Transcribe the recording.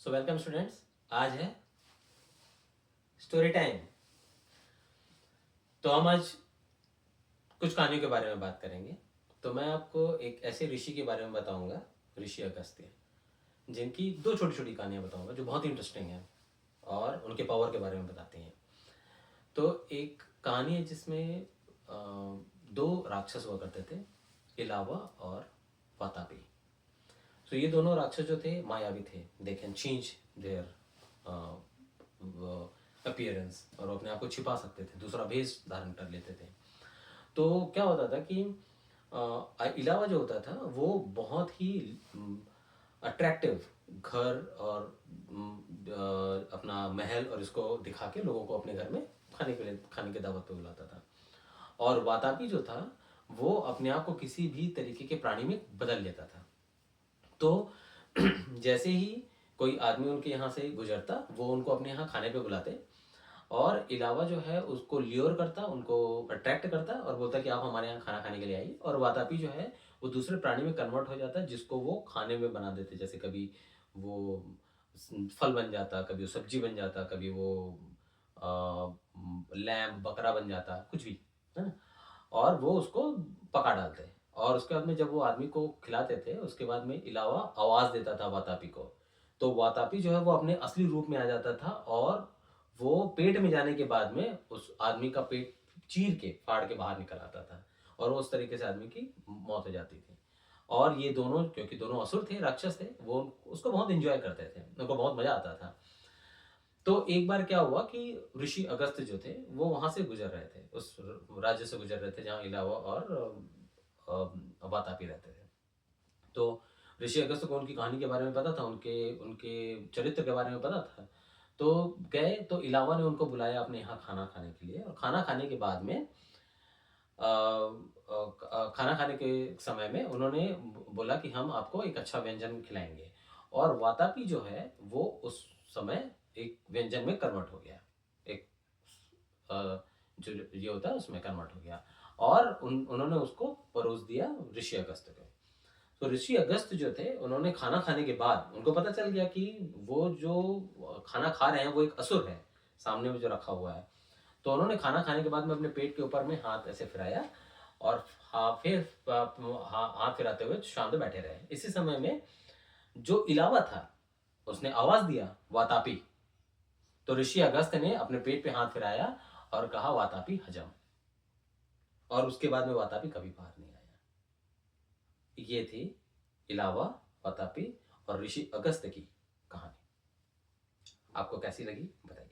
So welcome students. आज है story time. तो हम आज कुछ कहानियों के बारे में बात करेंगे। तो मैं आपको एक ऐसे ऋषि के बारे में बताऊंगा, ऋषि अगस्त्य, जिनकी दो छोटी छोटी कहानियां बताऊंगा जो बहुत इंटरेस्टिंग हैं और उनके पावर के बारे में बताती हैं। तो एक कहानी है जिसमें दो राक्षस हुआ करते थे, इलावा और वातापी। तो ये दोनों राक्षस जो थे मायावी थे। They can change their appearance, और वो अपने आप को छिपा सकते थे, दूसरा भेष धारण कर लेते थे। तो क्या होता था कि इलावा जो होता था वो बहुत ही अट्रैक्टिव घर और अपना महल और इसको दिखा के लोगों को अपने घर में खाने के दावत पे बुलाता था। और वातापी जो था वो अपने आप को किसी भी तरीके के प्राणी में बदल लेता था। तो जैसे ही कोई आदमी उनके यहाँ से गुजरता वो उनको अपने यहाँ खाने पे बुलाते, और इलावा जो है उसको ल्योर करता, उनको अट्रैक्ट करता और बोलता कि आप हमारे यहाँ खाना खाने के लिए आइए। और वातापी जो है वो दूसरे प्राणी में कन्वर्ट हो जाता जिसको वो खाने में बना देते। जैसे कभी वो फल बन जाता, कभी वो सब्जी बन जाता, कभी वो लैम्प बकरा बन जाता, कुछ भी, है ना। और वो उसको पका डालते। और उसके बाद में जब वो आदमी को खिलाते थे उसके बाद में इलावा आवाज देता था वातापी को। तो वातापी जो है वो अपने असली रूप में आ जाता था, और वो पेट में जाने के बाद में उस आदमी का पेट चीर के फाड़ के बाहर निकल आता था, और वो उस तरीके से आदमी की मौत हो जाती थी। और ये दोनों, क्योंकि दोनों असुर थे, राक्षस थे, वो उसको बहुत एंजॉय करते थे, उनको बहुत मजा आता था। तो एक बार क्या हुआ कि ऋषि अगस्त्य जो थे वो वहां से गुजर रहे थे, उस राज्य से गुजर रहे थे जहाँ इलावा और वातापी रहते थे। तो ऋषि अगस्त्य को उनकी कहानी के बारे में पता था, उनके उनके चरित्र के बारे में पता था। तो गए तो इलावा ने उनको बुलाया अपने यहाँ खाना खाने के लिए, और खाना खाने के बाद में खाना खाने के समय में उन्होंने बोला कि हम आपको एक अच्छा व्यंजन खिलाएंगे। और वातापी जो है वो उस समय एक व्यंजन में कन्वर्ट हो गया, एक जो ये होता है उसमें कन्वर्ट हो गया। और उन्होंने उसको परोस दिया ऋषि अगस्त्य को। तो ऋषि अगस्त्य जो थे उन्होंने खाना खाने के बाद उनको पता चल गया कि वो जो खाना खा रहे हैं वो एक असुर है सामने में जो रखा हुआ है। तो उन्होंने खाना खाने के बाद में अपने पेट के ऊपर में हाथ ऐसे फिराया, और फिर हाथ फिराते हुए शांत बैठे रहे। इसी समय में जो इलावा था उसने आवाज दिया वातापी। तो ऋषि अगस्त्य ने अपने पेट पे हाथ फिराया और कहा वातापी हजम। और उसके बाद में वातापी कभी बाहर नहीं आया। ये थी इलावा, वातापी और ऋषि अगस्त्य की कहानी। आपको कैसी लगी बताइए।